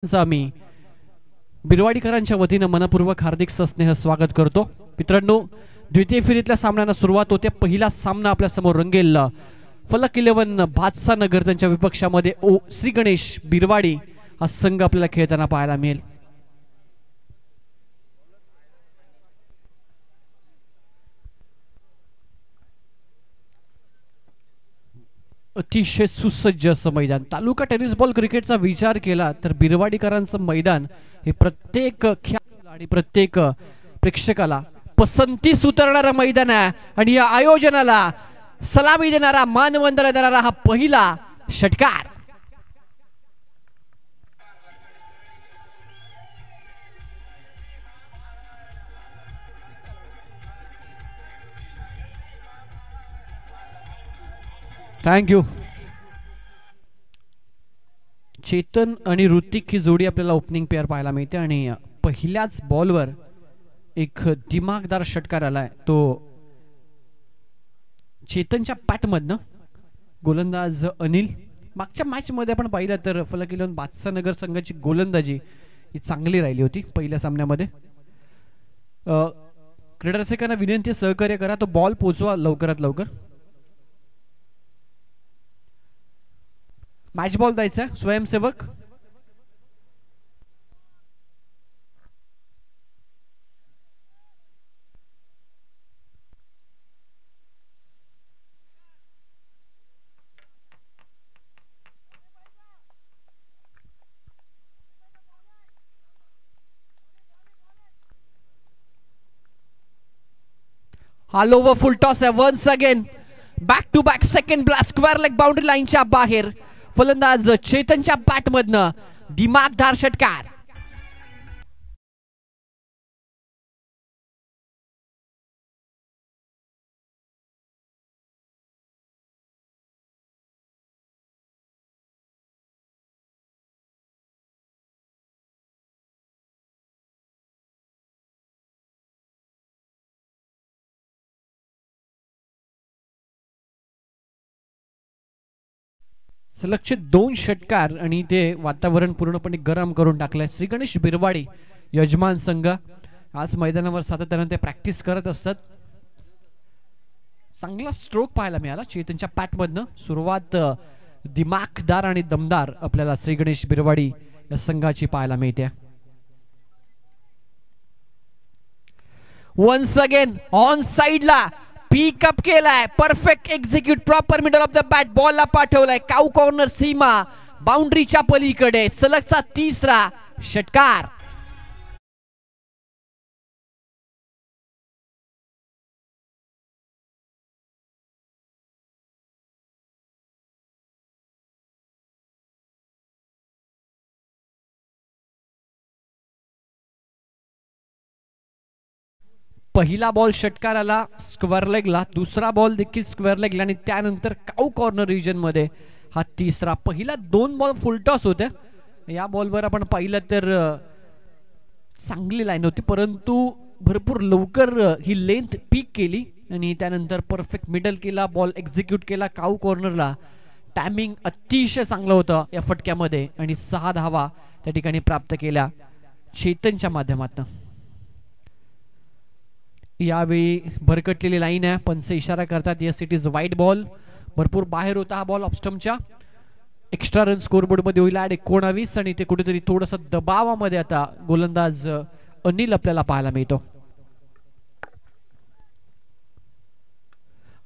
आम्ही बिरवाडीकरांच्या वतीनं मनपूर्वक हार्दिक सस्नेह स्वागत करतो. मित्रांनो, द्वितीय फेरीतल्या सामन्यांना सुरुवात होते. पहिला सामना आपल्या समोर रंगेल फलक 11 बादशाह नगर त्यांच्या विपक्षामध्ये श्री गणेश बिरवाडी हा संघ आपल्याला खेळताना पाहायला मिळेल. अतिशय सुसज्ज असं मैदान. तालुका टेनिस बॉल क्रिकेटचा विचार केला तर बिरवाडीकरांचं मैदान हे प्रत्येक खेळाडू आणि प्रत्येक प्रेक्षकाला पसंतीस उतरणारं मैदान आहे. आणि या आयोजनाला सलामी देणारा, मानवंदना देणारा हा पहिला षटकार. थँक्यू. चेतन आणि ऋतिक ही जोडी आपल्याला ओपनिंग पेअर पाहायला मिळते आणि पहिल्याच बॉलवर एक दिमागदार षटकार आलाय. तो चेतनच्या पॅटमधनं. गोलंदाज अनिल. मागच्या मॅच मध्ये आपण पाहिलं तर फलक 11 बादशाह नगर संघाची गोलंदाजी ही चांगली राहिली होती पहिल्या सामन्यामध्ये. क्रीडा रसिकांना विनंती, सहकार्य करा, तो बॉल पोहोचवा लवकरात लवकर. मॅच बॉल द्यायचा स्वयंसेवक. ऑल ओव्हर फुल टॉस आहे. Once again back to back second blast square leg boundary लाईनच्या बाहेर. फलंदाज चेतनच्या बॅटमधनं दिमागदार षटकार. सलगचे 2 षटकार आणि ते वातावरण पूर्णपणे गरम करून टाकलंय. श्री गणेश बिरवाडी यजमान संघ आज मैदानावर सातत्याने ते प्रॅक्टिस करत असतात. चांगला स्ट्रोक पाहायला मिळाला चेतनच्या पॅटमधनं. सुरुवात दिमागदार आणि दमदार आपल्याला श्री गणेश बिरवाडी या संघाची पाहायला मिळते. वन्स अगेन ऑन साइडला पिकअप केलाय. Perfect execute, proper middle of the bat. बॉलला पाठवलाय काऊ कॉर्नर सीमा बाउंड्रीच्या पलीकडे. सलगचा तिसरा षटकार. पहिला बॉल षटकाराला स्क्वेअर लेगला, दुसरा बॉल देखील स्क्वेअर लेगला आणि त्यानंतर काऊ कॉर्नर रिजन मध्ये हा तिसरा. पहिला 2 बॉल फुलटॉस होते. या बॉलवर आपण पाहिलं तर चांगली लाईन होती, परंतु भरपूर लवकर ही लेंथ पीक केली आणि त्यानंतर परफेक्ट मिडल केला, बॉल एक्झिक्यूट केला काऊ कॉर्नरला. टायमिंग अतिशय चांगलं होतं या फटक्यामध्ये आणि 6 धावा त्या ठिकाणी प्राप्त केल्या चेतनच्या माध्यमातून. यावेळी भरकटलेली लाईन आहे. पंच इशारा करतात yes it is wide ball. भरपूर बाहेर होता हा बॉल ऑफस्टम्पच्या. एक्स्ट्रा रन स्कोरबोर्ड मध्ये होईल 19 आणि ते कुठेतरी थोडस दबावामध्ये आता गोलंदाज अनिल आपल्याला पाहायला मिळतो.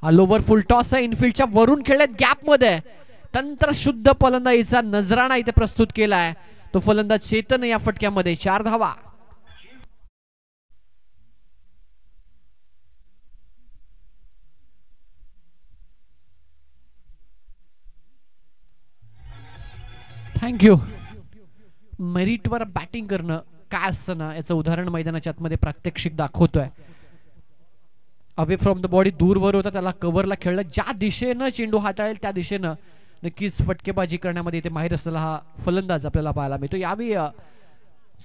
ऑल ओव्हर फुल टॉस आहे. इनफिल्डच्या वरून खेळत गॅप मध्ये तंत्रशुद्ध फलंदाजीचा नजराणा इथे प्रस्तुत केलाय तो फलंदाज चेतन. या फटक्यामध्ये 4 धावा. थँक्यू. मेरिटवर बॅटिंग करणं काय असतं ना, याचं उदाहरण मैदानाच्या आतमध्ये प्रात्यक्षिक दाखवतोय. अवे फ्रॉम द बॉडी दूरवर होता, त्याला कव्हरला खेळलं. ज्या दिशेनं चेंडू हाताळेल त्या दिशेनं नक्कीच फटकेबाजी करण्यामध्ये इथे माहीर असलेला हा फलंदाज आपल्याला पाहायला मिळतो. यावेळी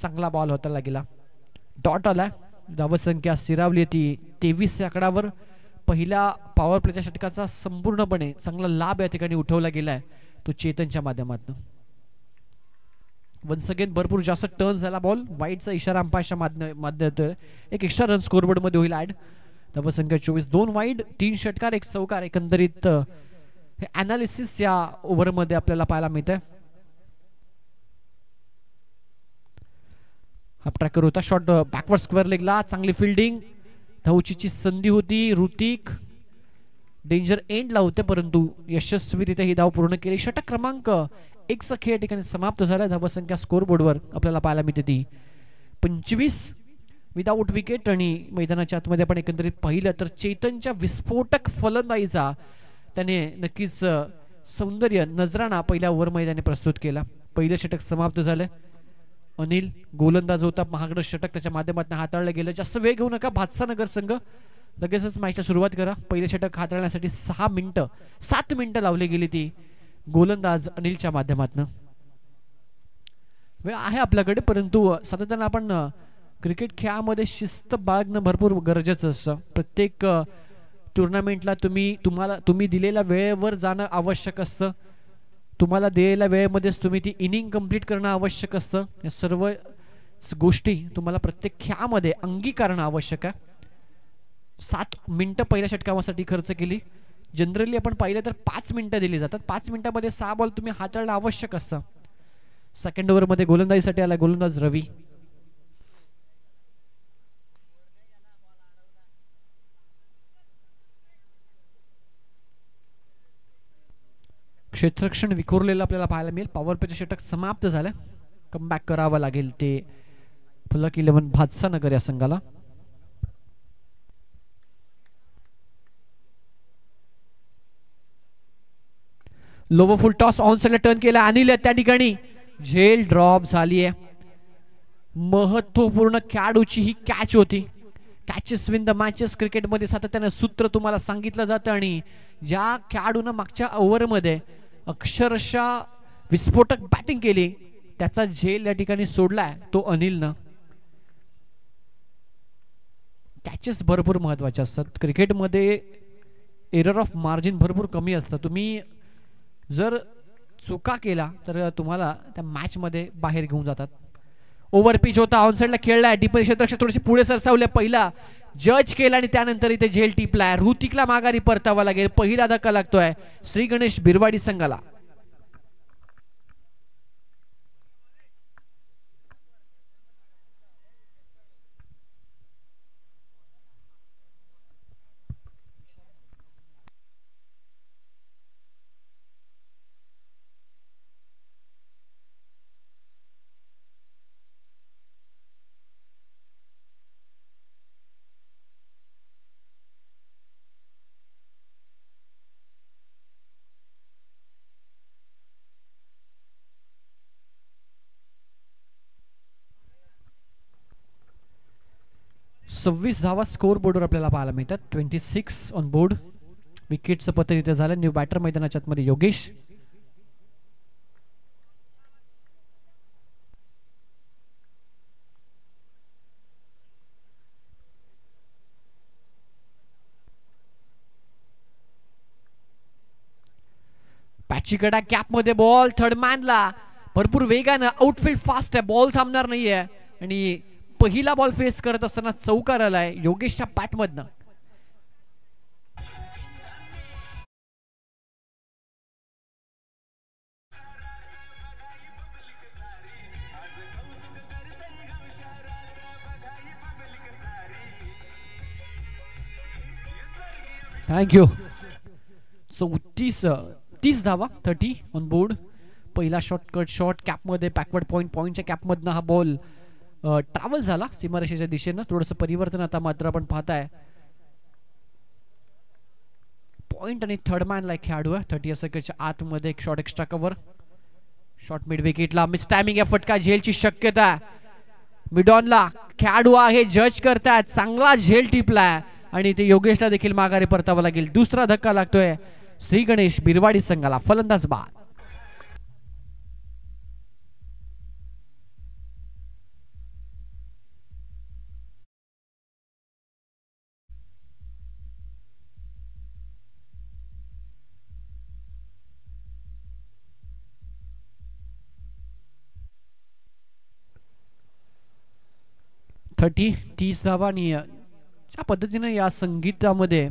चांगला बॉल होताना गेला. डॉट आलाय. धावसंख्या स्थिरावली ती 23 आकडावर. पहिल्या पॉवर प्लेच्या षटकाचा संपूर्णपणे चांगला लाभ या ठिकाणी उठवला गेलाय तो चेतनच्या माध्यमातून. वन्स अगेन भरपूर जास्त टर्न झाला बॉल, वाईटचा इशारा अंपायरच्या माध्यमातून एक एक्स्ट्रा रन स्कोरबोर्ड मध्ये होईल ऍड. धावसंख्या 24, 2 वाईड 3 षटकार 1 चौकार. एकंदरीत हे अनालिसिस या ओव्हरमध्ये आपल्याला पाहायला मिळतंय. हाफ ट्रॅकर होता, शॉट बॅकवर्ड स्क्वेअर लेगला, चांगली फिल्डिंग, धावचीची संधी होती. ऋतिक डेंजर एंडला होते परंतु यशस्वीरित्या ही धाव पूर्ण केली. षटक क्रमांक 1 चा खेळ ठिकाणी समाप्त झाला. धावसंख्या स्कोरबोर्डवर आपल्याला पाहायला मिळते ती 25 विदाऊट विकेट. आणि मैदानाच्या आतमध्ये आपण एकंदरीत पाहिलं तर चेतनच्या विस्फोटक फलंदाजीचा त्याने नक्कीच सौंदर्य नजराणा पहिल्या ओव्हर मैदानी प्रस्तुत केला. पहिलं षटक समाप्त झालं. अनिल गोलंदाज होता, महागडं षटक त्याच्या माध्यमातून हाताळलं गेलं. जास्त वेळ घेऊ नका भातसा नगर संघ, लगेचच मॅचला सुरुवात करा. पहिले षटक हाताळण्यासाठी 7 मिनिटं लावली गेली ती गोलंदाज अनिलच्या माध्यमातून. वेळ आहे आपल्याकडे परंतु सातत्यानं आपण क्रिकेट खेळामध्ये शिस्त बाळगणं भरपूर गरजेचं असतं. प्रत्येक टुर्नामेंटला तुम्ही दिलेल्या वेळेवर जाणं आवश्यक असतं. तुम्हाला दिलेल्या वेळेमध्येच तुम्ही ती इनिंग कंप्लीट करणं आवश्यक असतं. या सर्व गोष्टी तुम्हाला प्रत्येक खेळामध्ये अंगीकारणं आवश्यक आहे. 7 मिनिटं पहिल्या षटकासाठी खर्च केली. जनरली आपण पाहिलं तर 5 मिनिटं दिली जातात. 5 मिनिटांमध्ये 6 बॉल तुम्ही हाताळणं आवश्यक असतं. सेकंड ओव्हरमध्ये गोलंदाजीसाठी आला गोलंदाज रवी. क्षेत्ररक्षण विखुरलेलं आपल्याला पाहायला मिळेल. पॉवर प्लेचं षटक समाप्त झालं. कमबॅक करावं लागेल ते फलक 11 भातसा नगर या संघाला. लोवर फुल टॉस ऑन साइडला टर्न केला. अनिल त्या ठिकाणी झेल ड्रॉप झाली आहे. महत्वपूर्ण खेळाडूची ही कॅच होती. कॅचेस विन द मॅचेस क्रिकेटमध्ये सातत्याने सूत्र तुम्हाला सांगितलं जातं आणि ज्या खेळाडूनं मागच्या ओव्हरमध्ये अक्षरशः विस्फोटक बॅटिंग केली त्याचा झेल या ठिकाणी सोडलाय तो अनिलनं. कॅचेस भरपूर महत्वाचे असतात क्रिकेटमध्ये. एरर ऑफ मार्जिन भरपूर कमी असतं. तुम्ही जर चुका केला तर तुम्हाला त्या मॅच मध्ये बाहेर घेऊन जातात. ओव्हर पिच होता, ऑन साइडला खेळलाय. डिपर क्षेत्ररक्षक थोडेसे पुढे सरसावले. पहिला जज केला आणि त्यानंतर इथे झेल टिपलाय. ऋतिकला माघारी परतावा लागेल. पहिला धक्का लागतोय श्री गणेश बिरवाडी संघाला. सव्वीस धावा स्कोर बोर्डवर आपल्याला पाहायला मिळतात. 26 ऑन बोर्ड. विकेटचं पत्र इथे झालं. न्यू बॅटर मैदानाच्या आतमध्ये योगेश. पॅचीकडा कॅप मध्ये बॉल थर्ड मॅनला भरपूर वेगानं. आउटफील्ड फास्ट आहे, बॉल थांबणार नाहीये आणि पहिला बॉल फेस करत असताना चौकार आलाय योगेशच्या बॅट मधनं. थँक्यू. 30 धावा 30 ऑन बोर्ड. पहिला शॉर्टकट शॉट कॅपमध्ये बॅकवर्ड पॉइंटच्या कॅपमधनं हा बॉल ट्रॅव्हल झाला सीमारेषेच्या दिशेनं. थोडंसं परिवर्तन आता मात्र आपण पाहताय. पॉइंट आणि थर्ड मॅनला एक खेळाडू आहे. 30 सेकंडच्या आतमध्ये एक shot extra cover. Shot mid विकेटला मिस टायमिंग या फटका झेलची शक्यता. मिडॉनला खेळाडू आहे, जज करतायत. चांगला झेल टिपलाय आणि ते योगेशला देखील माघारी परतावा लागेल. दुसरा धक्का लागतोय श्री गणेश बिरवाडी संघाला. फलंदाज बाद. 30 धावा. आणि ज्या पद्धतीने या संगीतामध्ये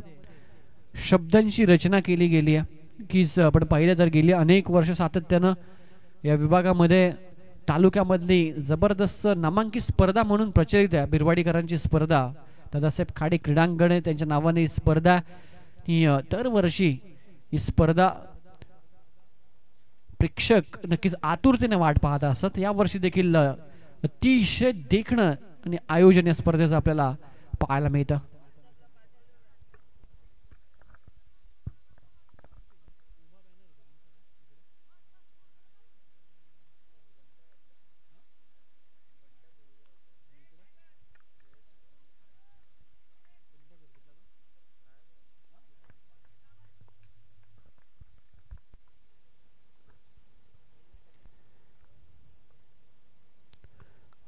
शब्दांची रचना केली गेली आहे की आपण पाहिलं तर गेली अनेक वर्ष सातत्यानं या विभागामध्ये तालुक्यामधली जबरदस्त नामांकित स्पर्धा म्हणून प्रचलित आहे. बिरवाडीकरांची स्पर्धा, दादासाहेब खाडे क्रीडांगण आहे त्यांच्या नावाने ही स्पर्धा. ही दरवर्षी ही स्पर्धा प्रेक्षक नक्कीच आतुरतेने वाट पाहत असत. या वर्षी देखील अतिशय देखणं आणि आयोजन या स्पर्धेचं आपल्याला पाहायला मिळतं.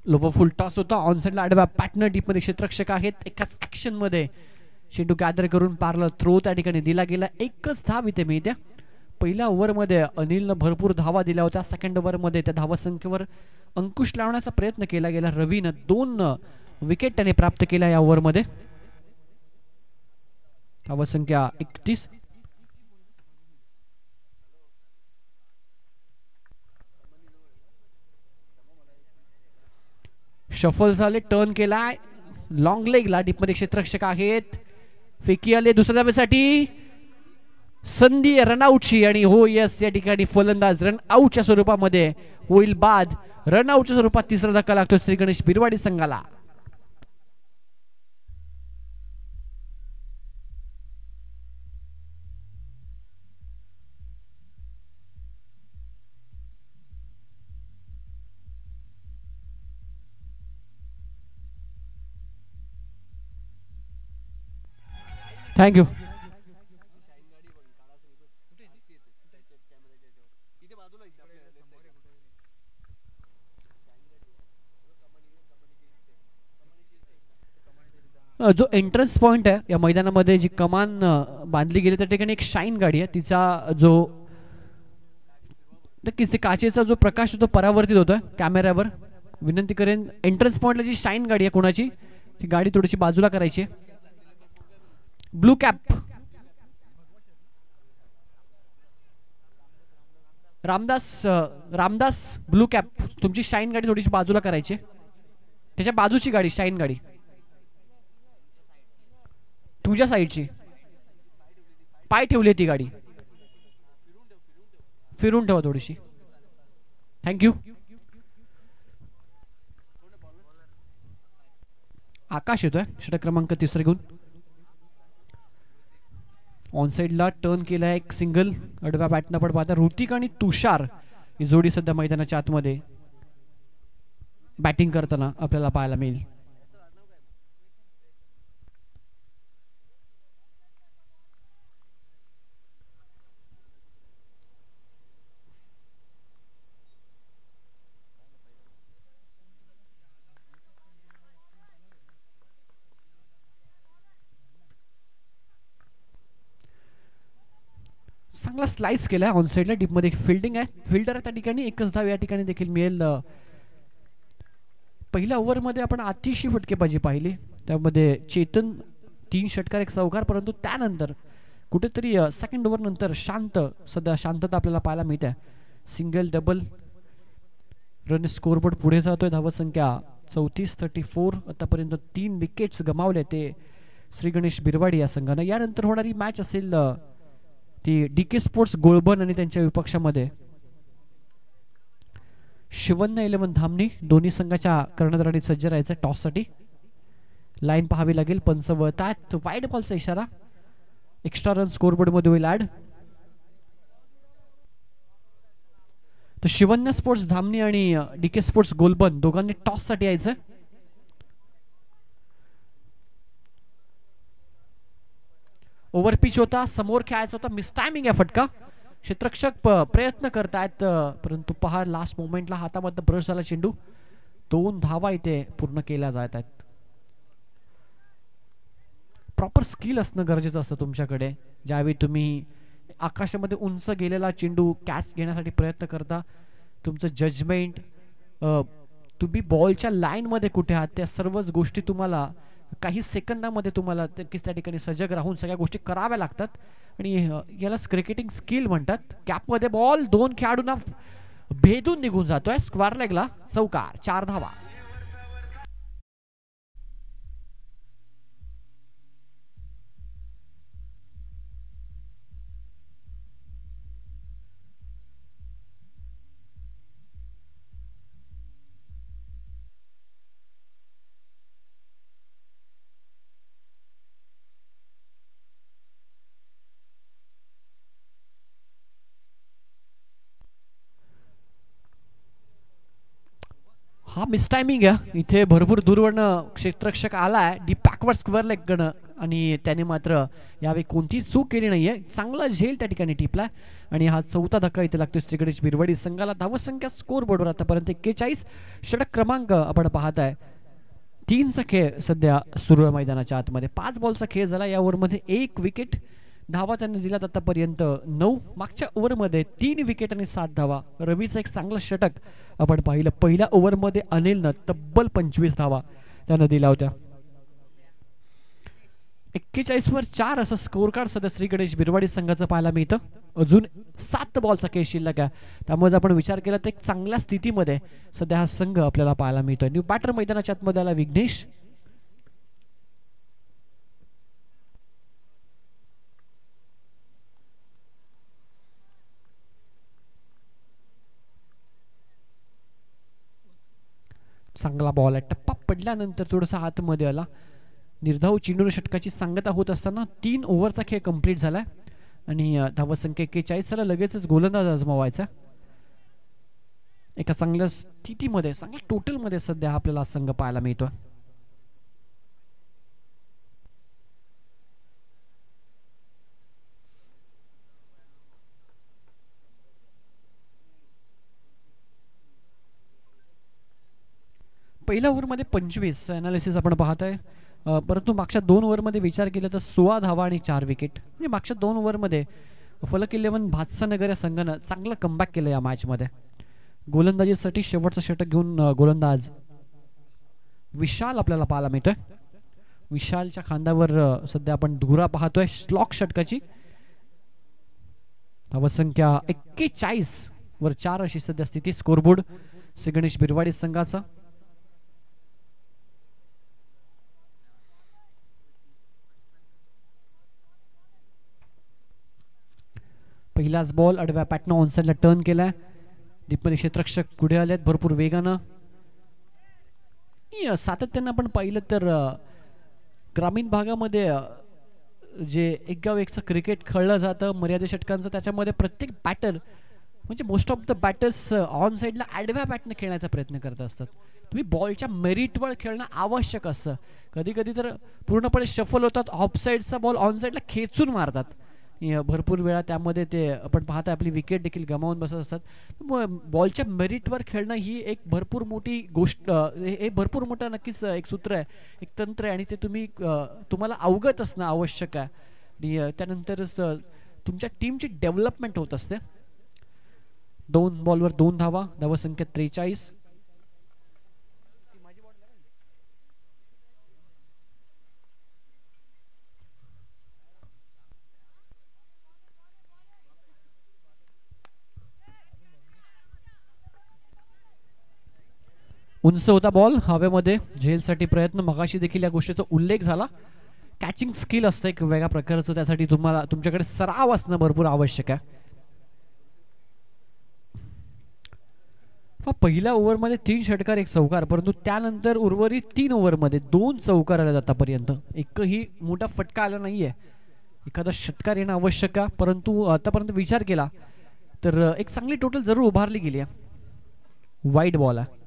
लोवर फुल टॉस होता. ऑन साइडला आडव्या पॅटर्न डीपमध्ये क्षेत्ररक्षक आहेत. एकाच ऍक्शन मध्ये चेंडू गॅदर करून पार्लर थ्रो त्या ठिकाणी दिला गेला. एकच धाव इथे मिळते. पहिल्या ओव्हरमध्ये अनिलनं भरपूर धावा दिल्या होत्या. सेकंड ओव्हरमध्ये त्या धावा संख्येवर अंकुश लावण्याचा प्रयत्न केला गेला. रवीनं 2 विकेट त्याने प्राप्त केल्या या ओव्हरमध्ये. धावा संख्या 31. शफल झाले, टर्न केलाय लॉंग लेगला. डीपमध्ये क्षेत्ररक्षक आहेत. फेकी आले दुसऱ्या धावेसाठी. संधी रनआउटची आणि हो यस या ठिकाणी फलंदाज रनआउटच्या स्वरूपामध्ये होईल बाद. रनआउटच्या स्वरूपात तिसरा धक्का लागतो श्री गणेश बिरवाडी संघाला. थँक्यू. जो एंट्रन्स पॉइंट आहे या मैदानामध्ये जी कमान बांधली गेली त्या ठिकाणी एक शाईन गाडी आहे. तिचा जो नक्कीच काचेचा जो प्रकाश होतो परावर्तित होतोय कॅमेऱ्यावर. विनंती करेन एंट्रन्स पॉइंटला जी शाईन गाडी आहे कोणाची ती गाडी थोडीशी बाजूला करायची. Blue cap Ramdas blue cap तुमची शाईन गाडी थोडीशी बाजूला करायची. त्याच्या बाजूची गाडी शाईन गाडी तुझ्या साईडची पाय ठेवली ती गाडी फिरून ठेवा थोडीशी. थँक्यू. आकाश येतोय षटक क्रमांक 3 घेऊन. ऑन साइडला टर्न केला एक सिंगल. अडव्या बॅटनं पण पाहता ऋतिक आणि तुषार ही जोडी सध्या मैदानाच्या आतमध्ये बॅटिंग करताना आपल्याला पाहायला मिळेल. चांगला स्लाइस केला ऑन साइडला. डीप मध्ये फिल्डिंग आहे. फिल्डर आहे त्या ठिकाणी. एकच धाव या ठिकाणी देखील मिळेल. पहिल्या ओव्हरमध्ये आपण अतिशय फटकेबाजी पाहिली. त्यामध्ये चेतन 3 षटकार 1 चौकार. परंतु त्यानंतर कुठेतरी सेकंड ओव्हर नंतर सध्या शांतता आपल्याला पाहायला मिळते. सिंगल डबल रन स्कोरबोर्ड पुढे जातोय. धावत संख्या 34-34. आतापर्यंत 3 विकेट्स गमावले ते श्री गणेश बिरवाडी या संघानं. यानंतर होणारी मॅच असेल ती DK स्पोर्ट्स गोळबन आणि त्यांच्या विपक्षामध्ये शिवन्य 11 धामणी. दोन्ही संघाच्या कर्णधारांनी सज्ज राहायचं टॉससाठी. लाईन पाहावी लागेल. पंच वळतात. वाईड बॉलचा इशारा. एक्स्ट्रा रन स्कोरबोर्ड मध्ये होईल ऍड. तर शिवन्य स्पोर्ट्स धामणी आणि DK स्पोर्ट्स गोलबन दोघांनी टॉस साठी यायचं. ओव्हर पिच होता. समोर खेळायचा होता. मिस टायमिंग आहे फटका. क्षेत्ररक्षक प्रयत्न करतायत परंतु पहा लास्ट मोमेंटला हातामध्ये ब्रश झाला चेंडू. 2 धावा इथे पूर्ण केल्या जात आहेत. प्रॉपर स्किल असणं गरजेचं असतं तुमच्याकडे. ज्यावेळी तुम्ही आकाशामध्ये उंच गेलेला चेंडू कॅच घेण्यासाठी प्रयत्न करता तुमचं जजमेंट तुम्ही बॉलच्या लाईनमध्ये कुठे आहात त्या सर्वच गोष्टी तुम्हाला काही सेकंदामध्ये तुम्हाला त्या ठिकाणी सजग राहून सगळ्या गोष्टी कराव्या लागतात. आणि यालाच क्रिकेटिंग स्किल म्हणतात. कॅपमध्ये बॉल 2 खेळाडूंना भेदून निघून जातोय. स्क्वेअर लेगला चौकार, 4 धावा. हा मिस टायमिंग आहे. इथे भरपूर दूरवरनं क्षेत्ररक्षक आलाय डी बॅकवर्ड स्क्वेअर लेगकडनं आणि त्याने मात्र यावेळी कोणतीही चूक केली नाहीये. चांगला झेल त्या ठिकाणी टिपलाय आणि हा चौथा धक्का इथे लागतोय श्रीगणेश बिरवाडी संघाला. धावसंख्या स्कोर बोर्डवर आतापर्यंत 41. षटक क्रमांक आपण पाहताय 3चा खेळ सध्या सुरू आहे मैदानाच्या आतमध्ये. 5 बॉलचा खेळ झाला. या ओव्हरमध्ये 1 विकेट. धावा त्यांनी दिल्यात आतापर्यंत 9. मागच्या ओव्हरमध्ये 3 विकेट आणि 7 धावा. रवीचं एक चांगलं षटक आपण पाहिलं. पहिल्या ओव्हरमध्ये अनिलनं तब्बल 25 धावा त्यानं दिल्या होत्या. 41वर 4 असं स्कोर कार्ड सध्या श्री गणेश बिरवाडी संघाचं पाहायला मिळतं. अजून 7 बॉलचा खेळ शिल्लक आहे. त्यामुळे आपण विचार केला तर एक चांगल्या स्थितीमध्ये सध्या हा संघ आपल्याला पाहायला मिळतोय. न्यू बॅटर मैदानाच्या आतमध्ये आला विघ्नेश. चांगला बॉल आहे. टप्पा पडल्यानंतर थोडासा आतमध्ये आला. निर्धाव चेंडून षटकाची सांगता होत असताना 3 ओव्हरचा खेळ कंप्लीट झालाय आणि धावसंख्या 41. लगेचच गोलंदाज आजमावायचा. एका चांगल्या स्थितीमध्ये चांगल्या टोटलमध्ये सध्या आपल्याला संघ पाहायला मिळतो. पहिल्या ओव्हरमध्ये 25 अनालिसिस आपण पाहताय. परंतु मागच्या 2 ओव्हरमध्ये विचार केला तर 16 धावा आणि 4 विकेट. म्हणजे मागच्या 2 ओव्हरमध्ये फलक 11 भातसानगर या संघानं चांगलं कमबॅक केलं या मॅचमध्ये. गोलंदाजीसाठी शेवटचं षटक घेऊन गोलंदाज विशाल आपल्याला पाहायला मिळतोय. विशालच्या खांद्यावर सध्या आपण धुरा पाहतोय स्लॉक षटकाची. धावसंख्या 41 वर 4 अशी सध्या स्थिती. स्कोरबोर्ड श्री गणेश बिरवाडी संघाचा. पहिलाच बॉल आडव्या पॅटर्न ऑनसाइडला टर्न केलाय. दीपमध्ये क्षेत्ररक्षक पुढे आलेत भरपूर वेगानं. सातत्यानं आपण पाहिलं तर ग्रामीण भागामध्ये जे एक गाव एकचं क्रिकेट खेळलं जातं मर्यादित षटकांचं, त्याच्यामध्ये प्रत्येक बॅटर म्हणजे most of the batters on साईडला आडव्या बॅटने खेळण्याचा प्रयत्न करत असतात. तुम्ही बॉलच्या मेरिटवर खेळणं आवश्यक असतं. कधी कधी तर पूर्णपणे शफल होतात. ऑफ साईडचा बॉल ऑन साईडला खेचून मारतात. भरपूर वेळा त्यामध्ये ते आपण पाहता आपली विकेट देखील गमावून बसत असतात. बॉलच्या मेरिटवर खेळणं ही एक भरपूर मोठी गोष्ट, हे भरपूर मोठं नक्कीच एक सूत्र आहे, एक तंत्र आहे आणि ते तुम्हाला अवगत असणं आवश्यक आहे. आणि त्यानंतरच तुमच्या टीमची डेव्हलपमेंट होत असते. 2 बॉलवर 2 धावा. धावसंख्या 43. उंच होता बॉल हवेमध्ये. झेलसाठी प्रयत्न. मगाशी देखील या गोष्टीचा उल्लेख झाला. कॅचिंग स्किल असतं एक वेगळ्या प्रकारचं. त्यासाठी तुम्हाला तुमच्याकडे सराव असणं भरपूर आवश्यक आहे. पहिल्या ओव्हरमध्ये 3 षटकार 1 चौकार, परंतु त्यानंतर उर्वरित 3 ओव्हरमध्ये 2 चौकार आले आतापर्यंत. एकही मोठा फटका आला नाहीये. एखादा षटकार येणं आवश्यक आहे, परंतु आतापर्यंत विचार केला तर एक चांगली टोटल जरूर उभारली गेली आहे. वाईड बॉल आहे.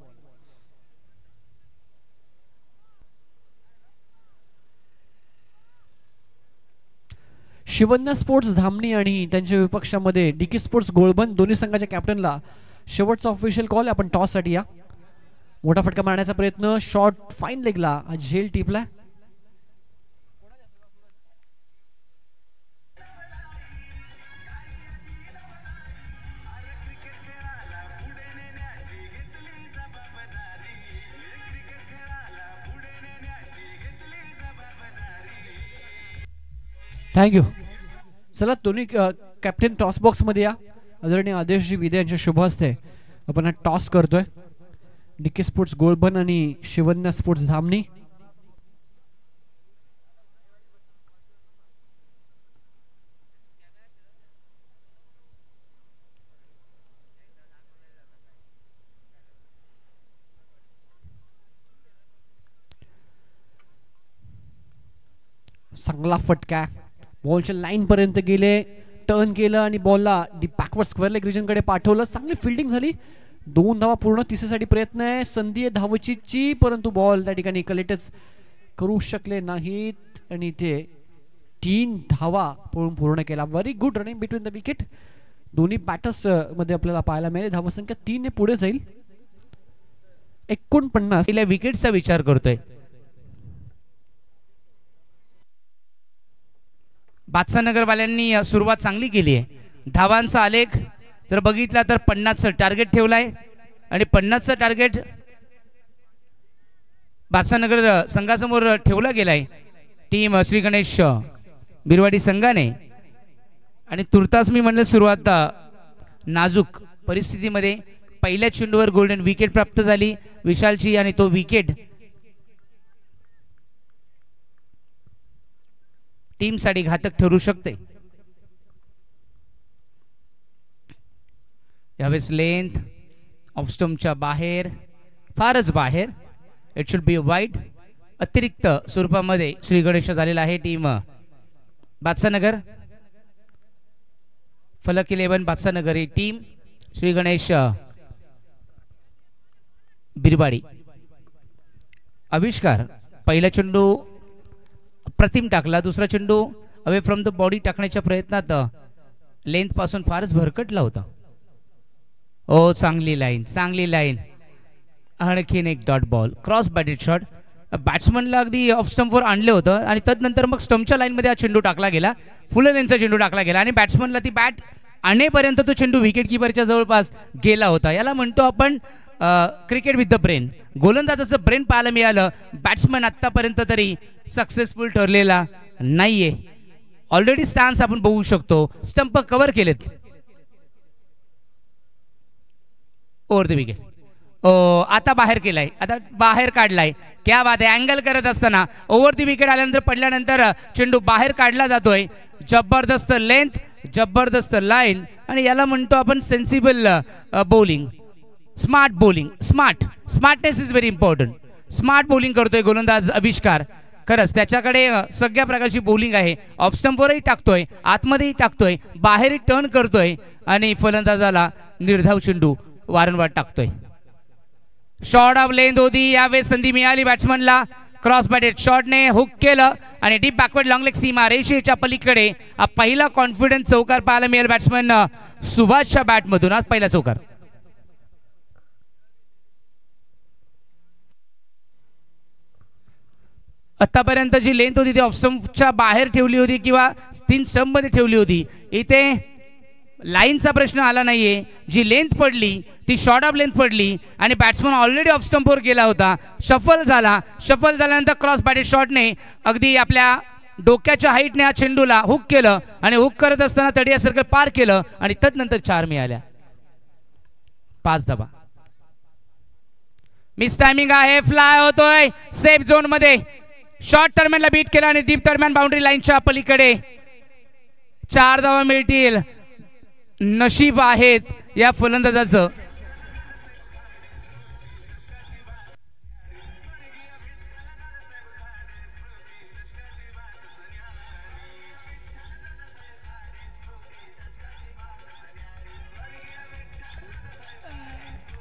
शिवन्या स्पोर्ट्स धामणी आणि त्यांच्या विपक्षामध्ये डीके स्पोर्ट्स गोळबंद दोन्ही संघाच्या कॅप्टनला शेवटचा ऑफिशियल कॉल. आपण टॉस साठी या. मोठा फटका मारण्याचा प्रयत्न. शॉट फाईन लेगला झेल टिपलाय. थँक्यू. चला दोन्ही कॅप्टन टॉस बॉक्समध्ये या. आदरणीय आदेशजी विदे यांच्या शुभ हस्ते आपण हा टॉस करतोय. DK स्पोर्ट्स गोळबन आणि शिवन्या स्पोर्ट्स धामणी. चांगला फटका बॉलच्या लाईन पर्यंत गेले, टर्न केलं आणि बॉलला बॅकवर्ड स्क्वेअर लेग रिजन कडे पाठवलं. चांगली फिल्डिंग झाली. 2 धावा पूर्ण. तिसऱ्यासाठी प्रयत्न आहे. संधी आहे धावचीची, परंतु बॉल त्या ठिकाणी कलेक्टच करू शकले नाहीत आणि ते 3 धावा पूर्ण केला. Very good running between the wicket. दोन्ही बॅटर्स मध्ये आपल्याला पाहायला मिळेल. धावसंख्या 3 ने पुढे जाईल. 49 विकेटचा विचार करतोय. बादशाहनगरवाल्यांनी सुरुवात चांगली केली आहे. धावांचा आलेख जर बघितला तर 50चं टार्गेट ठेवलाय आणि 50चं टार्गेट बादशाहनगर संघासमोर ठेवला गेलाय टीम श्री गणेश बिरवाडी संघाने. आणि तुर्तास मी म्हणलं सुरुवात नाजूक परिस्थितीमध्ये पहिल्या चेंडूवर गोल्डन विकेट प्राप्त झाली विशालची आणि तो विकेट टीम साठी घातक ठरू शकते. यावेळेस लेंथ ऑफ स्टंपच्या बाहेर, फारच बाहेर. It should be wide. अतिरिक्त स्वरूपामध्ये श्री गणेश झालेला आहे टीम बादशाहनगर. फलक 11 बादशाहनगर ही टीम, श्री गणेश बिरवाडी. आविष्कार पहिला चेंडू प्रतिम टाकला, दुसरा चेंडू अवे फ्रॉम द बॉडी टाकण्याच्या प्रयत्नात लेंथ पासून फारच भरकटला होता. ओ चांगली लाईन, चांगली लाईन. आणखीन एक dot ball, cross batted shot. बॅट्समनला अगदी ऑफ स्टंपवर आणले होतं आणि तदनंतर मग स्टंपच्या लाईनमध्ये हा चेंडू टाकला गेला. फुल लेंथचा चेंडू टाकला गेला आणि बॅट्समनला ती बॅट आणेपर्यंत तो चेंडू विकेट किपरच्या जवळपास गेला होता. याला म्हणतो आपण क्रिकेट विथ द ब्रेन. गोलंदाजाचं ब्रेन पाहायला मिळालं. बॅट्समन आतापर्यंत तरी सक्सेसफुल ठरलेला नाहीये. ऑलरेडी स्टान्स आपण बघू शकतो, स्टंप कव्हर केलेत. Over the wicket. आता बाहेर केलाय, आता बाहेर काढलाय. क्या बात आहे. अँगल करत असताना ओव्हर द विकेट आल्यानंतर पडल्यानंतर चेंडू बाहेर काढला जातोय. जबरदस्त लेंथ, जबरदस्त लाईन आणि याला म्हणतो आपण sensible bowling, smart bowling. Smartness is very important. Smart bowling करतोय गोलंदाज आविष्कार. खरंच त्याच्याकडे सगळ्या प्रकारची बॉलिंग आहे. ऑफ स्टंपवरही टाकतोय, आतमध्येही टाकतोय, बाहेरही टर्न करतोय आणि फलंदाजाला निर्धाव चेंडू वारंवार टाकतोय. शॉर्ट ऑफ लेंथ होती. यावेळेस संधी मिळाली बॅट्समनला. क्रॉस बॅटेड शॉटने हुक केलं आणि डीप बॅकवर्ड लॉंग लेग सीमा रेषेच्या पलीकडे हा पहिला कॉन्फिडन्स चौकार पाहायला मिळेल बॅट्समन सुभाषच्या बॅटमधून. आज पहिला चौकार. आतापर्यंत जी लेंथ होती ती ऑफ स्टंपच्या बाहेर ठेवली होती किंवा 3 स्टंप मध्ये ठेवली होती. इथे लाईनचा प्रश्न आला नाहीये. जी लेंथ पडली ती शॉर्ट ऑफ लेंथ पडली आणि बॅट्समन ऑलरेडी ऑफ स्टंपवर गेला होता. शफल झाला. शफल झाल्यानंतर क्रॉस बॅटेड शॉटने अगदी आपल्या डोक्याच्या हाईटने हा चेंडूला हुक केलं आणि हुक करत असताना तडिया सर्कल पार केलं आणि तदनंतर 4 मिळाल्या. 5 धावा. मिस टायमिंग आहे. फ्लाय होतोय सेफ झोन मध्ये. शॉर्ट दरम्यानला बीट केला आणि डीप दरम्यान बाउंड्री लाईनच्या पलीकडे 4 धावा मिळतील. नशीब आहेत या फलंदाजाचं.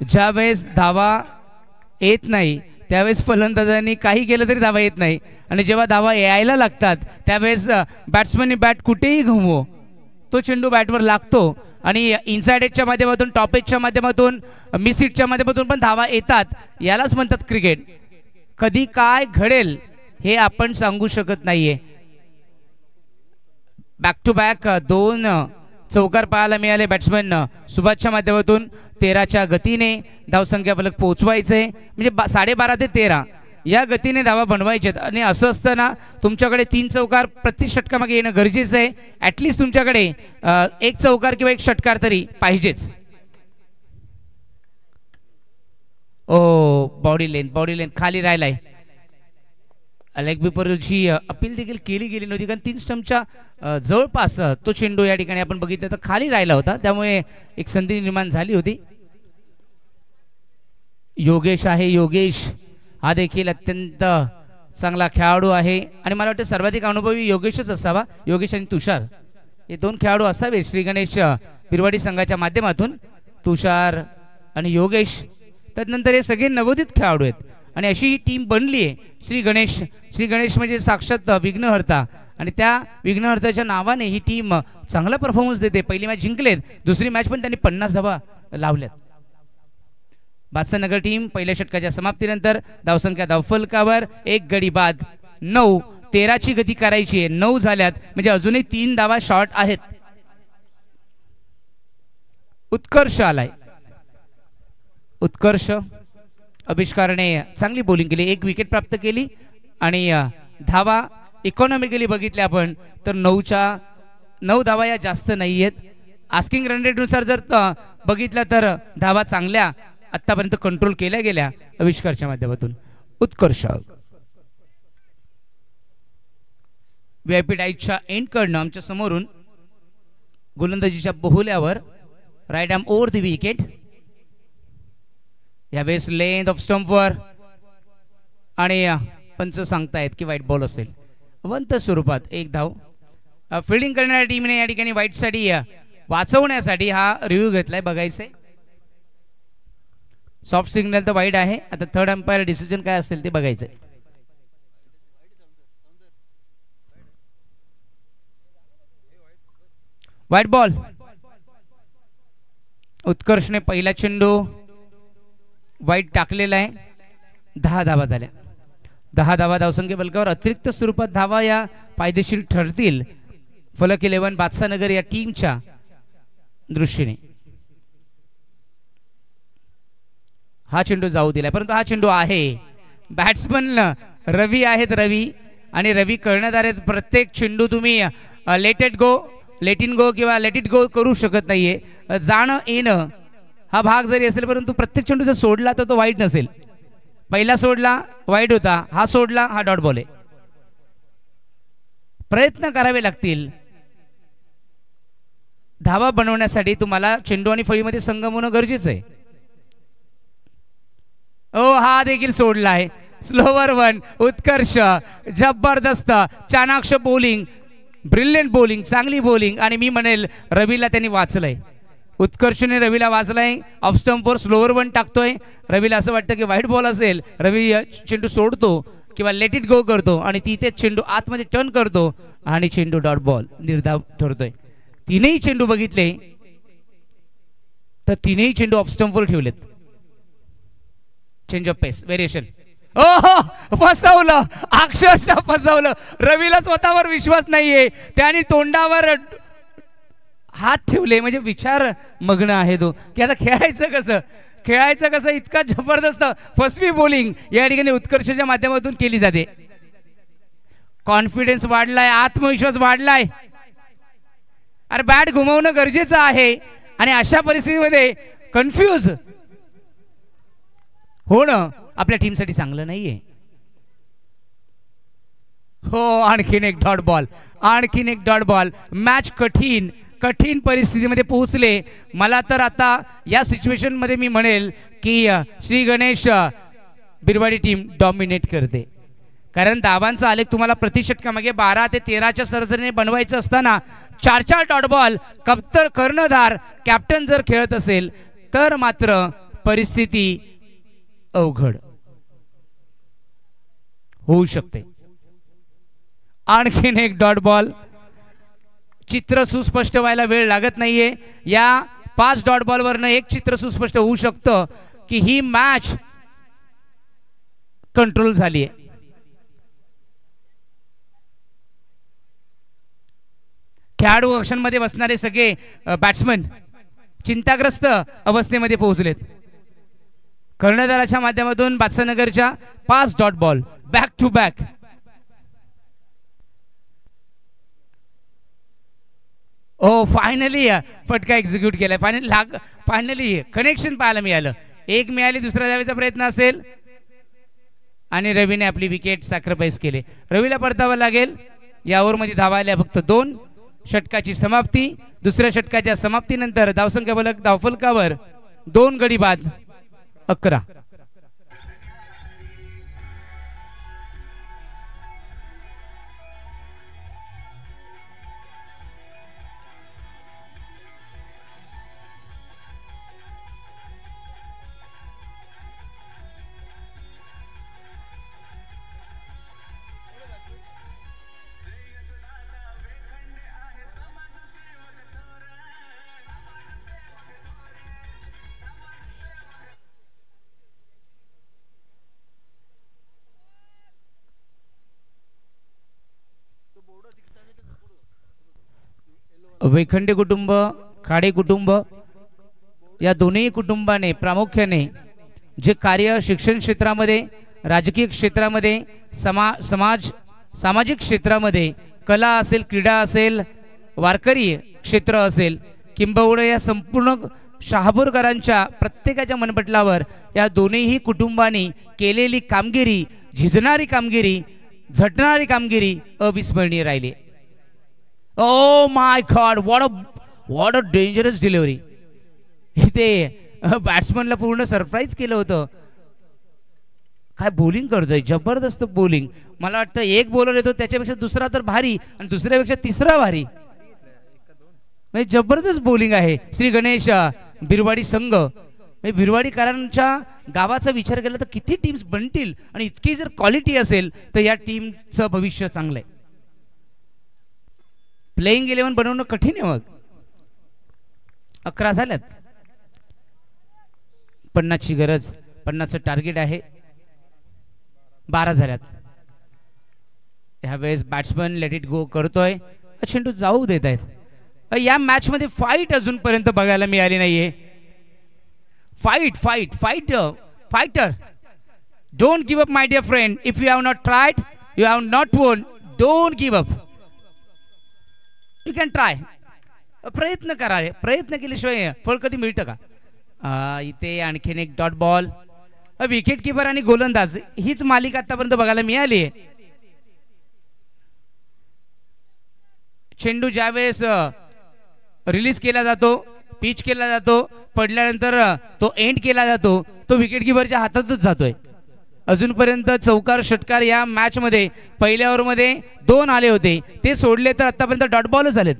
ज्यावेळेस धावा येत नाही त्यावेळेस फलंदाजांनी काही केलं तरी धावा येत नाही आणि जेव्हा धावा यायला लागतात त्यावेळेस बॅट्समननी बॅट कुठेही घुमवो तो चेंडू बॅटवर लागतो आणि इनसाइड एजच्या माध्यमातून, टॉप एजच्या माध्यमातून, मिस हिटच्या माध्यमातून पण धावा येतात. यालाच म्हणतात क्रिकेट. कधी काय घडेल हे आपण सांगू शकत नाहीये. बॅक टू बॅक 2 चौकार पाहायला मिळाले बॅट्समन सुभाषच्या माध्यमातून. 13च्या गतीने धावसंख्या फलक पोहोचवायचे म्हणजे 12.5 ते 13 या गतीने धावा बनवायच्यात आणि असं असताना तुमच्याकडे 3 चौकार प्रति षटकामागे येणं गरजेचं आहे. ॲटलिस्ट तुमच्याकडे 1 चौकार किंवा 1 षटकार तरी पाहिजेच. ओ बॉडी लेंथ खाली राहिलाय. लेग बिपरची अपील देखील केली गेली नव्हती कारण 3 स्टंपच्या जवळपास तो चेंडू या ठिकाणी आपण बघितलं तर खाली राहिला होता, त्यामुळे एक संधी निर्माण झाली होती. योगेश आहे. योगेश हा देखील अत्यंत चांगला खेळाडू आहे आणि मला वाटतं सर्वाधिक अनुभवी योगेशच असावा. योगेश आणि तुषार हे 2 खेळाडू असावे श्री गणेश बिरवाडी संघाच्या माध्यमातून. तुषार आणि योगेश, त्यानंतर हे सगळे नवोदित खेळाडू आहेत आणि अशी ही टीम बनली आहे. श्री गणेश म्हणजे साक्षात विघ्नहर्ता आणि त्या विघ्नहर्त्याच्या नावाने ही टीम चांगला परफॉर्मन्स देते. पहिली मॅच जिंकलेत, दुसरी मॅच पण त्यांनी 50 धावा लावल्यात. बादशाहनगर टीम पहिल्या षटकाच्या समाप्तीनंतर धावसंख्या धावफलकावर 1 गडी बाद 9. 13ची गती करायची आहे. 9 झाल्यात म्हणजे अजूनही 3 धावा शॉर्ट आहेत. उत्कर्ष आलाय. उत्कर्ष आविष्कारने चांगली बॉलिंग केली, 1 विकेट प्राप्त केली आणि धावा इकॉनॉमिकली बघितले आपण तर 9 धावा या जास्त नाही आहेत. आस्किंग रन रेटनुसार जर बघितलं तर धावा चांगल्या आतापर्यंत कंट्रोल केल्या गेल्या आविष्कारच्या माध्यमातून. उत्कर्ष व्हीआयपी डाईटच्या एंड कडनं आमच्या समोरून गोलंदाजीच्या बहुल्यावर right arm over the wicket. यावेळेस लेंथ ऑफ स्टंपवर आणि पंच सांगतायत की वाईट बॉल असेल. अवंत स्वरूपात 1 धाव. फिल्डिंग करणाऱ्या टीमने या ठिकाणी वाईटसाठी वाचवण्यासाठी हा रिव्ह्यू घेतलाय. बघायचंय सॉफ्ट सिग्नल तर वाईट आहे. आता थर्ड अंपायर डिसिजन काय असेल ते बघायचंय. वाईट बॉल. उत्कर्षने पहिला चेंडू वाईट टाकलेला आहे. 10 धावा झाल्या. 10 धावा धावसंख्या बलकावर अतिरिक्त स्वरूपात धावा या फायदेशीर ठरतील फलक 11 बादशाहनगर या टीमच्या दृष्टीने. हा चेंडू जाऊ दिलाय परंतु हा चेंडू आहे. बॅट्समन रवी आहेत. रवी आणि रवी करण्यात आले. प्रत्येक चेंडू तुम्ही लेट इन गो किंवा लेट इट गो करू शकत नाहीये. जाणं येणं हा भाग जरी असेल परंतु प्रत्येक चेंडू जर सोडला तर तो वाईट नसेल. पहिला सोडला वाईट होता, हा सोडला हा डॉट बॉल आहे. प्रयत्न करावे लागतील धावा बनवण्यासाठी. तुम्हाला चेंडू आणि फळीमध्ये संगम होणं गरजेचं आहे. हा देखील सोडलाय. स्लोवर 1. उत्कर्ष जबरदस्त चाणाक्ष बॉलिंग, ब्रिलियंट बॉलिंग, चांगली बॉलिंग आणि मी म्हणेल रवीला त्यांनी वाचलंय. उत्कर्षने रवीला वाचलाय. ऑफ स्टंपवर स्लोवर 1 टाकतोय. रवीला असं वाटतं की वाईट बॉल असेल. रवी चेंडू सोडतो किंवा लेट इट गो करतो आणि तिथेच चेंडू आतमध्ये टर्न करतो आणि चेंडू डॉट बॉल निर्धाव ठरतोय. 3ही चेंडू बघितले तर 3ही चेंडू ऑफ स्टंपवर ठेवलेत. Change of pace variation. ओहो फसवलं, अक्षरशः फसवलं. रवीला स्वतःवर विश्वास नाहीये. त्याने तोंडावर हात ठेवले म्हणजे विचार मग्न आहे तो की आता खेळायचं कसं. इतका जबरदस्त फसवी बॉलिंग या ठिकाणी उत्कर्षाच्या माध्यमातून केली जाते. कॉन्फिडन्स वाढलाय, आत्मविश्वास वाढलाय. अरे बॅट घुमवणं गरजेचं आहे आणि अशा परिस्थितीमध्ये कन्फ्यूज होणं आपल्या टीमसाठी चांगलं नाहीये. हो आणखीन एक डॉट बॉल. मॅच कठीण परिस्थितीमध्ये पोहोचले. मला तर आता या सिच्युएशन मध्ये मी म्हणेल की श्री गणेश बिरवाडी टीम डॉमिनेट करते. कारण धावांचा आलेख तुम्हाला प्रति षटकामागे 12 ते 13च्या सरासरीने बनवायचं असताना 4 डॉट बॉल कर्णधार कॅप्टन जर खेळत असेल तर मात्र परिस्थिती अवघड होऊ शकते. आणखीन एक डॉट बॉल. चित्र सुस्पष्ट व्हायला वेळ लागत नाहीये. या 5 डॉट बॉल वरनं एक चित्र सुस्पष्ट होऊ शकतं की ही मॅच कंट्रोल झाली आहे. खेळाडू ऑप्शनमध्ये बसणारे सगळे बॅट्समन चिंताग्रस्त अवस्थेमध्ये पोहोचलेत. कर्णधाराच्या माध्यमातून बादशाहनगरच्या 5 dot ball back to back. ओ फायनली फटका एक्झिक्यूट केलाय. फायनली कनेक्शन पाहायला मिळालं. एक मिळाली, दुसरा द्यायचा प्रयत्न असेल आणि रवीने आपली विकेट सॅक्रिफाईस केले. रवीला परतावं लागेल. या ओव्हरमध्ये धावा आल्या फक्त 2. षटकाची समाप्ती. दुसऱ्या षटकाच्या समाप्तीनंतर धावसंख्या फलक धावफलकावर 2 गडी बाद 11. वेखंडे कुटुंब, खाडे कुटुंब या दोन्ही कुटुंबाने प्रामुख्याने जे कार्य शिक्षण क्षेत्रामध्ये, राजकीय क्षेत्रामध्ये, सामाजिक क्षेत्रामध्ये, कला असेल, क्रीडा असेल, वारकरी क्षेत्र असेल, किंबहुना या संपूर्ण शहापूरकरांच्या प्रत्येकाच्या मनपटलावर या दोन्ही कुटुंबांनी केलेली कामगिरी, झिजणारी कामगिरी, झटणारी कामगिरी अविस्मरणीय राहिली. Oh my God, what a dangerous delivery. इथे बॅट्समनला पूर्ण सरप्राईज केलं होतं. काय बॉलिंग करतोय, जबरदस्त बॉलिंग. मला वाटतं एक बॉलर येतो त्याच्यापेक्षा दुसरा तर भारी आणि दुसऱ्यापेक्षा तिसरा भारी. म्हणजे जबरदस्त बॉलिंग आहे. श्री गणेश बिरवाडी संघ, बिरवाडीकरांच्या गावाचा विचार केला तर किती टीम्स बनतील आणि इतकी जर क्वालिटी असेल तर या टीमचं भविष्य चांगलं आहे. प्लेइंग 11 बनवणं कठीण आहे. मग 11 झाल्यात. 50ची गरज, 50चं टार्गेट आहे. 12 झाल्यात. ह्यावेळेस बॅट्समन लेट इट गो करतोय. चेंडू जाऊ देत आहेत. या मॅच मध्ये फाईट अजूनपर्यंत बघायला मिळाली नाहीये. Fighter. Don't give up my dear friend. If you have not tried, you have not won. Don't give up. You can try. प्रयत्न करा. प्रयत्न केल्याशिवाय फळ कधी मिळतं का? इथे आणखीन एक डॉट बॉल. विकेट किपर आणि गोलंदाज हीच मालिका आतापर्यंत बघायला मिळाली आहे. चेंडू ज्यावेळेस रिलीज केला जातो, पिच केला जातो, पडल्यानंतर तो एंड केला जातो, तो विकेट किपरच्या हातातच जातोय. अजूनपर्यंत चौकार षटकार या मॅच मध्ये पहिल्या ओव्हरमध्ये 2 आले होते, ते सोडले तर आतापर्यंत डॉट बॉलच झालेत.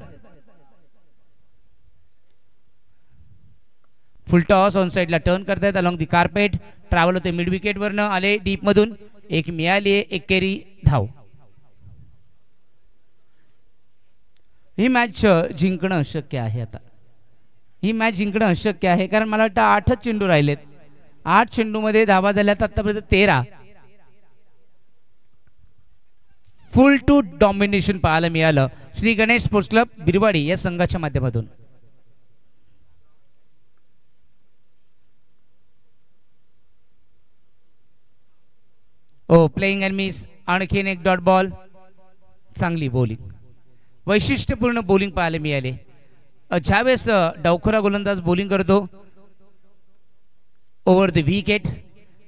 फुल टॉस ऑन साइडला टर्न करतायत अलॉंग दी कार्पेट. ट्रॅव्हल होते मिड विकेट वरनं, आले डीप मधून. एक मिळाली, एक केरी धाव. ही मॅच जिंकणं अशक्य आहे. आता ही मॅच जिंकणं अशक्य आहे, कारण मला वाटतं 8च चेंडू राहिलेत. 8 चेंडूमध्ये धावा झाल्यात आतापर्यंत 13. फुल टू डॉमिनेशन पाहायला मिळालं श्री गणेश स्पोर्ट्स क्लब बिरवाडी या संघाच्या माध्यमातून. Playing and miss. आणखीन एक डॉट बॉल. चांगली बॉलिंग, वैशिष्ट्यपूर्ण बॉलिंग पाहायला मिळाले. ज्यावेळेस डावखुरा गोलंदाज बॉलिंग करतो ओव्हर द विकेट,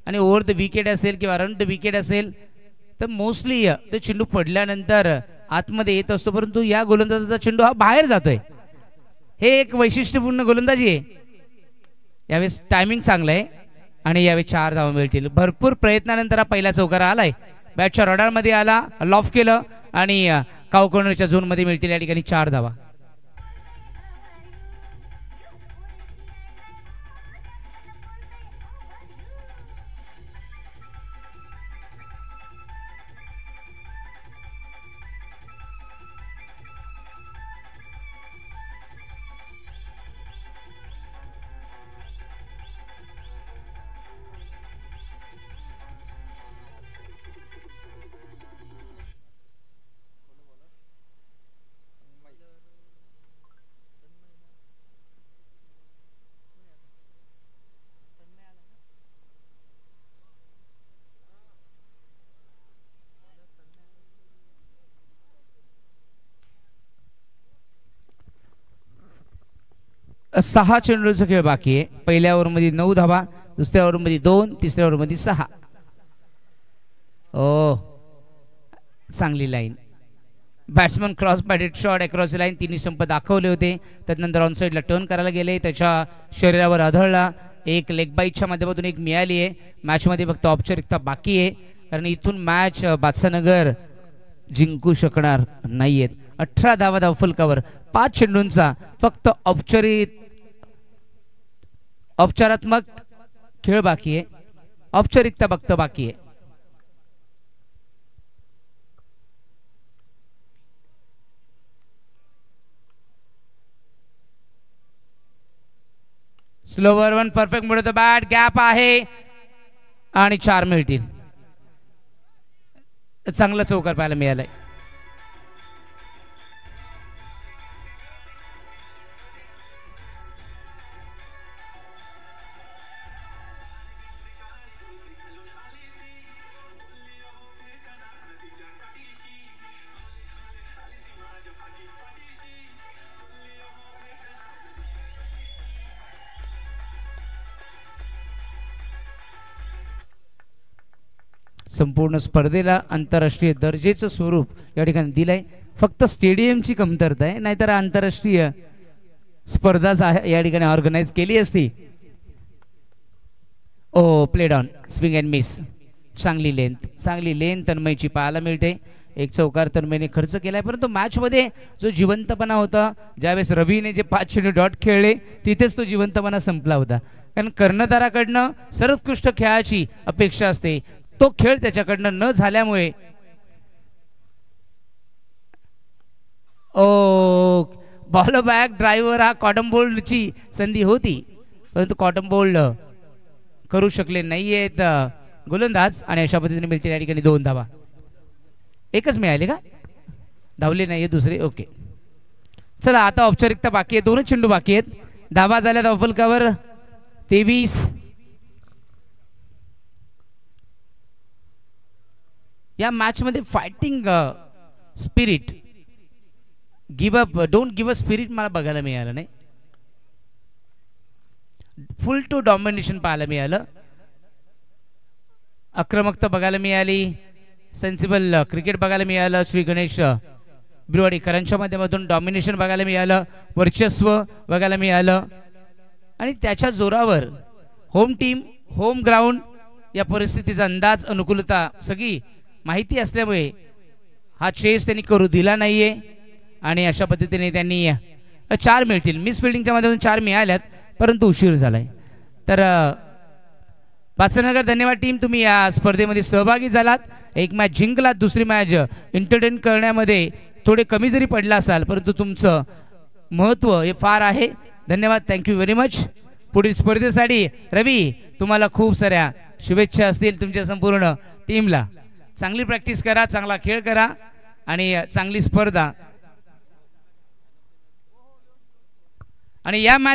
आणि ओव्हर द विकेट असेल किंवा अराउंड द विकेट असेल तर मोस्टली तो चेंडू पडल्यानंतर आतमध्ये येत असतो, परंतु या गोलंदाजाचा चेंडू हा बाहेर जातोय. हे एक वैशिष्ट्यपूर्ण गोलंदाजी आहे. यावेळेस टायमिंग चांगलं आहे आणि यावेळी 4 धावा मिळतील. भरपूर प्रयत्नानंतर हा पहिला चौकारा आलाय. बॅटच्या रडारमध्ये आला, लॉफ केलं आणि काउ कॉर्नरच्या झोन मध्ये मिळतील या ठिकाणी 4 धावा. 6 चेंडूचा खेळ बाकी आहे. पहिल्या ओव्हरमध्ये 9 धावा, दुसऱ्या ओव्हरमध्ये 2, तिसऱ्या ओव्हरमध्ये 6. ओ चांगली line. Batsman cross batted shot across line. तिन्ही स्टंप दाखवले होते. त्यानंतर ऑन साईडला टर्न करायला गेले, त्याच्या शरीरावर आदळला. एक लेग बाईटच्या माध्यमातून एक मिळाली आहे. मॅचमध्ये फक्त औपचारिकता बाकी आहे, कारण इथून मॅच बादशाहनगर जिंकू शकणार नाहीयेत. 18 धावा धावफलकावर 5 चेंडूंचा फक्त औपचारात्मक खेळ बाकी आहे, औपचारिकता फक्त बाकी आहे. स्लोवर वन परफेक्ट मिळतो. बॅट गॅप आहे आणि 4 मिळतील. चांगला चौकार पाहायला मिळालाय. संपूर्ण स्पर्धेला आंतरराष्ट्रीय दर्जाचं स्वरूप या ठिकाणी दिलंय. फक्त स्टेडियमची कमतरता आहे, नाहीतर आंतरराष्ट्रीय स्पर्धा या ठिकाणी ऑर्गनाइज केली असती. Oh played on swing and miss. चांगली लेंथ तन्मयची पाहायला मिळते. एक चौकार तन्मयने खर्च केलाय, परंतु मॅचमध्ये जो जिवंतपणा होता, ज्यावेळेस रवीने जे 5 चेंडू डॉट खेळले तिथेच तो जिवंतपणा संपला होता. कारण कर्णधाराकडनं सर्वोत्कृष्ट खेळाची अपेक्षा असते, तो खेळ त्याच्याकडनं न झाल्यामुळे बॉल बॅक ड्रायव्हर हा कॉटन बोल्डची संधी होती, परंतु कॉटन बोल्ड करू शकले नाहीयेत गोलंदाज. आणि अशा पद्धतीने मिळते या ठिकाणी 2 धावा. एकच मिळाले का? धावले नाहीये दुसरे. ओके चला, आता औपचारिकता बाकी आहे. 2 चेंडू बाकी आहेत. धावा झाल्या धावफलकावर 23. या मॅच मध्ये fighting spirit, don't give a spirit मला बघायला मिळालं नाही. फुल टू डॉमिनेशन पाहायला मिळालं. आक्रमकता बघायला मिळाली. सेन्सिबल क्रिकेट बघायला मिळालं. श्री गणेश बिरवाडीकरांच्या माध्यमातून डॉमिनेशन बघायला मिळालं, वर्चस्व बघायला मिळालं. आणि त्याच्या जोरावर होम टीम, होम ग्राउंड या परिस्थितीचा अंदाज, अनुकूलता सगळी माहिती असल्यामुळे हा चेस त्यांनी करू दिला नाहीये. आणि अशा पद्धतीने त्यांनी 4 मिळतील. मिस फिल्डिंगच्या माध्यमातून 4 मिळाल्यात, परंतु उशीर झालाय. तर बादशाहनगर धन्यवाद टीम, तुम्ही या स्पर्धेमध्ये सहभागी झालात. एक मॅच जिंकलात, दुसरी मॅच एंटरटेन करण्यामध्ये थोडे कमी जरी पडला असाल, परंतु तुमचं महत्त्व हे फार आहे. धन्यवाद, थँक्यू व्हेरी मच. पुढील स्पर्धेसाठी रवी तुम्हाला खूप साऱ्या शुभेच्छा असतील तुमच्या संपूर्ण टीमला. चांगली प्रॅक्टिस करा, चांगला खेळ करा आणि चांगली स्पर्धा. आणि या मॅच